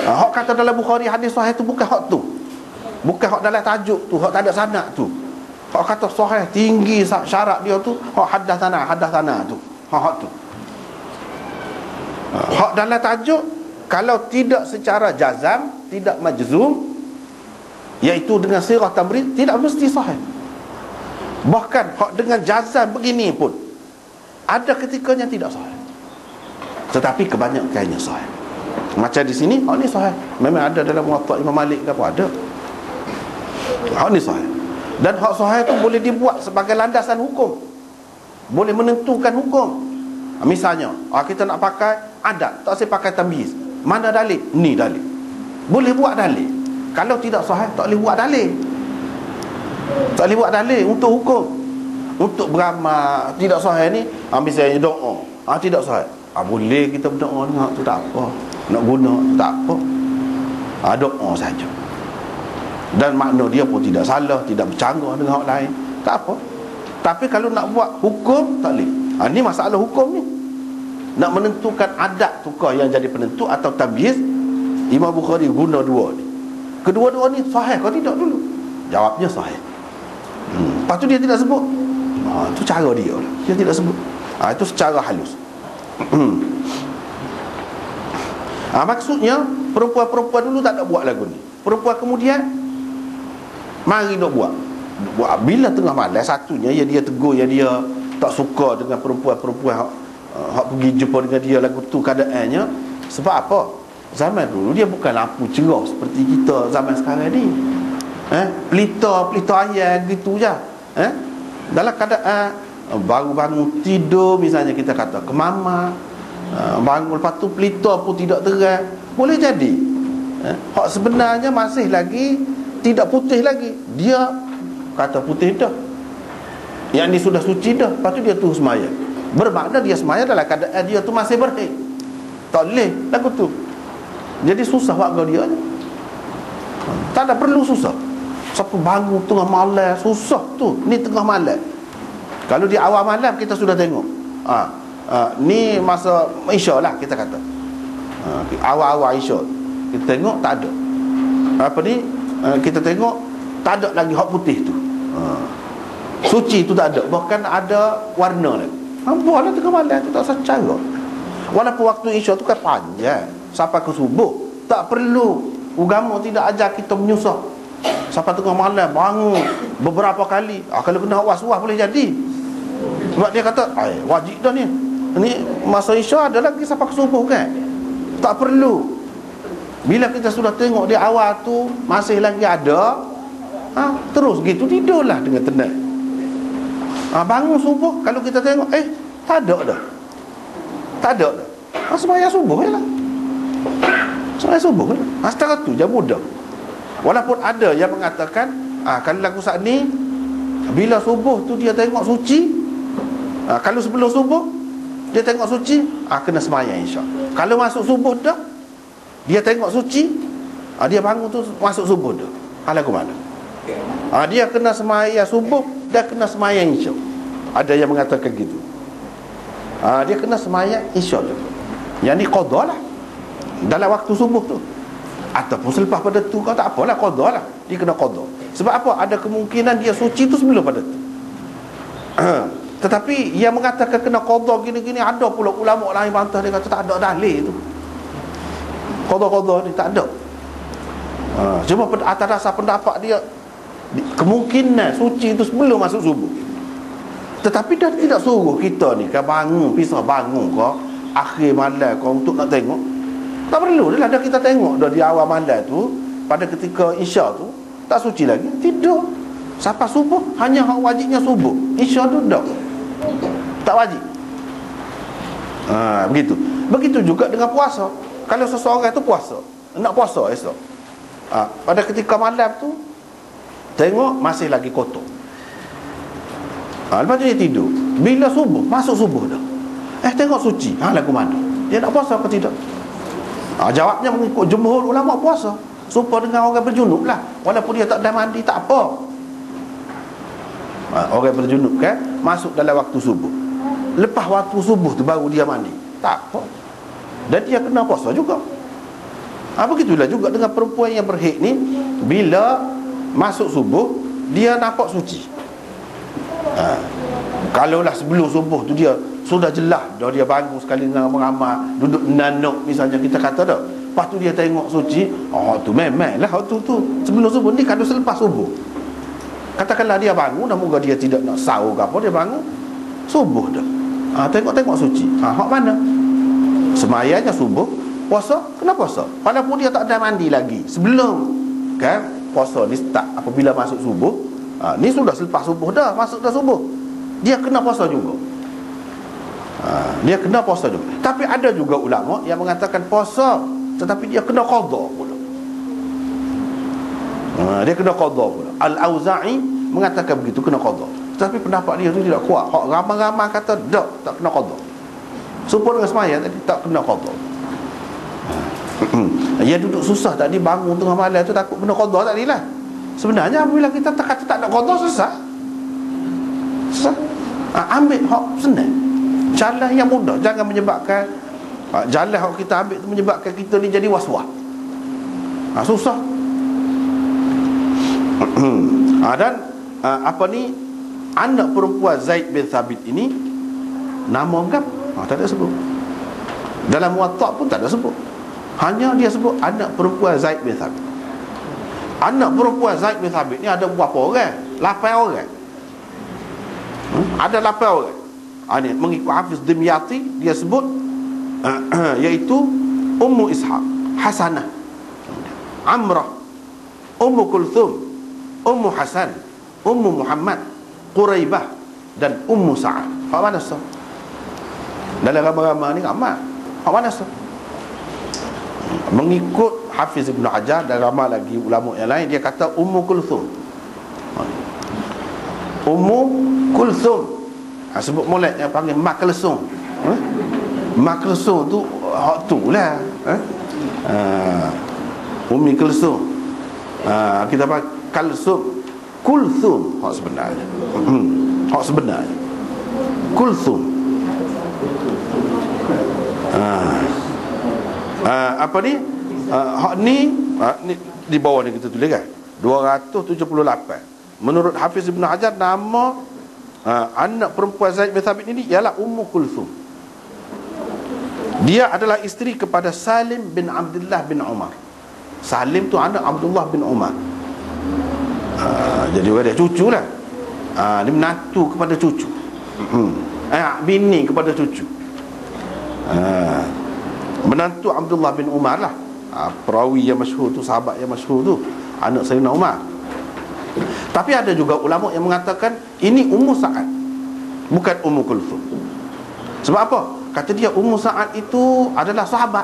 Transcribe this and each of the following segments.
Hak kata dalam Bukhari hadis sahih tu bukan hak tu. Bukan hak dalam tajuk tu, hak tak ada sanad tu. Hak kata sahih tinggi syarat dia tu, hak hadatsana tu. Hak tu. Hak dalam tajuk kalau tidak secara jazam, tidak majzum, iaitu dengan sirah tamrid, tidak mesti sahih. Bahkan hak dengan jazam begini pun ada ketikanya tidak sahih, tetapi kebanyakannya sahih. Macam di sini, hak ni sahih. Memang ada dalam Muwatta Imam Malik ke apa, ada. Hak ni sahih. Dan hak sahih tu boleh dibuat sebagai landasan hukum, boleh menentukan hukum. Misalnya kita nak pakai adat, tak saya pakai tamyiz. Mana dalil? Ni dalil. Boleh buat dalil. Kalau tidak sahih, tak boleh buat dalil. Tak boleh buat dalil untuk hukum. Untuk beramal tidak sahih ni, misalnya doa, tidak sahih. Boleh kita berdoa dengar tu, tak apa. Nak guna tu tak apa. Doa saja. Dan makna dia pun tidak salah, tidak bercanggah dengan orang lain, tak apa. Tapi kalau nak buat hukum, tak boleh. Ni masalah hukum ni. Nak menentukan adat tukar yang jadi penentu atau tamyiz, Imam Bukhari guna dua ni. Kedua-dua ni sahih kau tidak dulu? Jawabnya sahih. Lepas tu dia tidak sebut. Itu cara dia lah. Dia tidak sebut. Itu secara halus. Maksudnya perempuan-perempuan dulu tak nak buat lagu ni. Perempuan kemudian mari nak buat. Bila tengah malam, satunya ya dia tegur, ya dia tak suka dengan perempuan-perempuan hak pergi jumpa dengan dia lagu tu keadaannya. Sebab apa? Zaman dulu dia bukan lampu cerah seperti kita zaman sekarang ni. Pelita ayam gitu je. Dalam keadaan baru bangun tidur, misalnya kita kata kemama, bangun lepas tu pelita pun tidak terang, boleh jadi hak sebenarnya masih lagi tidak putih lagi. Dia kata putih dah, yang ni sudah suci dah, lepas tu dia terus semaya. Bermakna dia semaya dalam keadaan dia tu masih berhaid. Tak boleh lagu tu. Jadi susah warga dia ni. Tak ada perlu susah. Siapa bangun tengah malam, susah tu. Ni tengah malam. Kalau di awal malam kita sudah tengok. Ni masa Isya lah kita kata. Awal-awal Isya kita tengok tak ada. Kita tengok tak ada lagi hak putih tu. Suci tu tak ada. Bahkan ada warna lagi. Buatlah tengah malam tu tak usah cara. Walaupun waktu Isya tu kan panjang sampai ke subuh, tak perlu. Agama tidak ajar kita menyusah sampai tengah malam bangun beberapa kali. Kalau kena was-was boleh jadi. Sebab dia kata wajib dah ni. Ni masa Isya ada lagi sampai ke subuh kan. Tak perlu. Bila kita sudah tengok di awal tu masih lagi ada, terus gitu tidurlah dengan tenang. Bangun subuh, kalau kita tengok tak ada dah. Tak ada dah. Sembahyang subuh je lah. Sembahyang subuh je lah. Setara tu je mudah. Walaupun ada yang mengatakan kalau lagu saat ni bila subuh tu dia tengok suci, kalau sebelum subuh dia tengok suci, kena sembahyang insya. Kalau masuk subuh dah dia tengok suci, dia bangun tu masuk subuh dah, lagu mana? Dia kena sembahyang subuh, dia kena sembahyang insya. Ada yang mengatakan gitu. Dia kena sembahyang insya tu. Yang ni qada lah dalam waktu subuh tu. Ataupun selepas pada tu kau tak apalah, qada lah. Dia kena qada. Sebab apa? Ada kemungkinan dia suci tu sebelum pada tu. Tetapi yang mengatakan kena qada gini-gini, ada pula ulama lain bantah, dia kata tak ada dalil tu. Qada ni tak ada. Cuma atas dasar pendapat dia kemungkinan suci itu sebelum masuk subuh. Tetapi dia tidak suruh kita ni kan bangun, pisah bangun ke akhir malam ke untuk nak tengok. Tak perlu dah kita tengok dah di awal malam tu, pada ketika Isya tu tak suci lagi, tidur sampai subuh. Hanya hak wajibnya subuh, Isya tu dah tak wajib. Begitu juga dengan puasa. Kalau seseorang tu puasa, nak puasa esok, pada ketika malam tu tengok masih lagi kotor, lepas tu dia tidur. Bila subuh, masuk subuh dah, tengok suci, lagu mana? Dia nak puasa ke tidak? Jawabnya mengikut jumhur ulama puasa. Supaya dengan orang berjunub lah. Walaupun dia tak dah mandi, tak apa. Orang berjunub kan masuk dalam waktu subuh, lepas waktu subuh tu baru dia mandi, tak apa. Dan dia kena puasa juga. Begitulah juga dengan perempuan yang berhaid ni, bila masuk subuh dia nampak suci. Kalaulah sebelum subuh tu dia sudah jelas dah, dia bangun sekali dengan beramal, duduk nanok misalnya kita kata dah, lepas tu dia tengok suci, tu memanglah tu sebelum subuh ni. Kalau selepas subuh, katakanlah dia bangun, dah moga dia tidak nak sahur ke apa, dia bangun subuh dah, tengok suci, hak mana semayanya subuh, puasa, kena puasa walaupun dia tak ada mandi lagi sebelum, kan? Puasa ni start apabila masuk subuh. Ni sudah selepas subuh dah, masuk dah subuh, dia kena puasa juga. Dia kena puasa juga. Tapi ada juga ulama yang mengatakan puasa tetapi dia kena qada pula. Dia kena qada pula. Al-Auza'i mengatakan begitu, kena qada. Tetapi pendapat dia tu tidak kuat. Hak ramai-ramai kata tak kena qada. Supaya dengan sembahyang tadi tak kena qada. Dia duduk susah tadi, bangun tengah malam tu takut kena qada tadi lah. Sebenarnya apabila kita kata tak nak qada, susah. Ambil hak senang, jalan yang mudah. Jangan menyebabkan jalan hak kita ambil tu menyebabkan kita ni jadi was-was. Susah. Dan anak perempuan Zaid bin Thabit ini nama kan tak ada sebut. Dalam Muwatta pun tak ada sebut. Hanya dia sebut anak perempuan Zaid bin Thabit. Anak perempuan Zaid bin Thabit ni ada berapa orang? 8 orang. Ada 8 orang. Ini mengikut Hafiz Dimyati, dia sebut iaitu Ummu Ishaq, Hasanah, Amrah, Ummu Kulthum, Ummu Hasan, Ummu Muhammad, Quraibah dan Ummu Sa'ad. Hak mana sah? Dalam ramai-ramai ni ramai. Hak mana sah? Mengikut Hafiz Ibn Hajar dan ramai lagi ulama yang lain, dia kata Ummu Kulthum. Ummu Kulthum, sebut molek yang panggil Mak Kulthum. Mak Kulthum tu hak tu lah. Ummi Kulthum, kita panggil Kulthum. Kulthum hak sebenarnya. Hak sebenarnya Kulthum. Hak ni di bawah ni kita tulis kan 278. Menurut Hafiz Ibn Hajar, nama anak perempuan Zaid bin Thabit ini ialah Ummu Kulthum. Dia adalah isteri kepada Salim bin Abdullah bin Umar. Salim tu anak Abdullah bin Umar. Jadi dia cucu lah. Dia menantu kepada cucu. Bini kepada cucu. Menantu Abdullah bin Umar lah. Perawi yang masyhur tu, sahabat yang masyhur tu, anak Sayyidina Umar. Tapi ada juga ulama yang mengatakan ini Ummu Sa'ad, bukan Ummu Kulthum. Sebab apa? Kata dia Ummu Sa'ad itu adalah sahabat,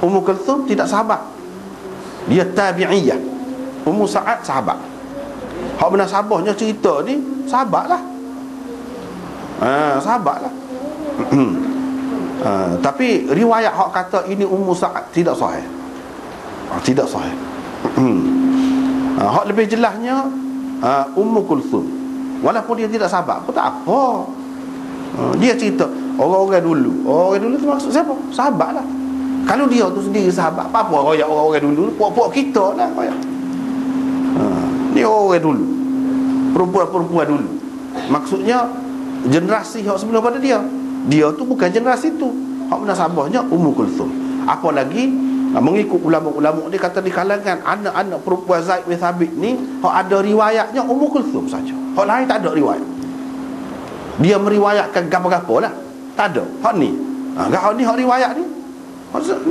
Ummu Kulthum tidak sahabat. Dia tabi'iyah. Ummu Sa'ad sahabat. Hak benar sahabahnya cerita ni sahabat lah. Sahabat lah. Tapi riwayat hak kata ini Ummu Sa'ad tidak sahih. Tidak sahih. Hak lebih jelasnya Ummu Kulthum. Walaupun dia tidak sahabat pun tak apa. Dia cerita orang-orang dulu. Orang dulu tu maksud siapa? Sahabat lah. Kalau dia tu sendiri sahabat, apa royak orang-orang dulu? Puak-puak kita lah royak. Ni orang dulu, perempuan-perempuan dulu. Maksudnya generasi hak sebelum pada dia. Dia tu bukan generasi tu. Hak benar sahabahnya Ummu Kulthum. Apalagi mengikut ulama-ulama, dia kata di kalangan anak-anak perempuan Zaid bin Thabit ni, hak ada riwayatnya Ummu Kulthum saja. Hak lain tak ada riwayat. Dia meriwayatkan gapo-gapo lah, tak ada. Hak ni, hak ni hak riwayat ni,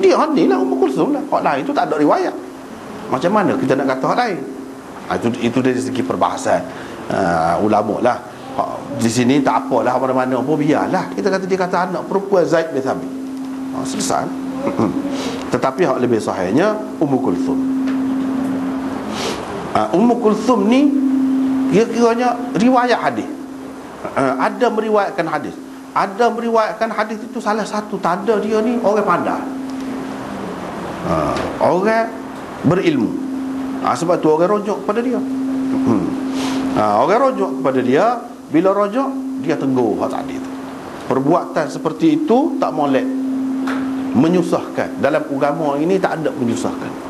dia hak ni lah Ummu Kulthum lah. Hak lain tu tak ada riwayat. Macam mana kita nak kata hak lain? Itu dari segi perbahasan ulama lah. Di sini tak apalah, mana-mana pun biarlah. Kita kata dia kata anak perempuan Zaid bin Thabit. Selesai. Tetapi hak lebih sahihnya Ummu Kulthum. Ummu Kulthum ni kira-kiranya riwayat hadis. Ada meriwayatkan hadis. Ada meriwayatkan hadis itu salah satu tanda dia ni orang pandai. Orang berilmu. Sebab tu orang rujuk kepada dia. Orang rujuk kepada dia. Bila rujuk, dia tegur hak tadi tu. Perbuatan seperti itu tak molek. menyusahkan. Dalam agama ini tak ada menyusahkan.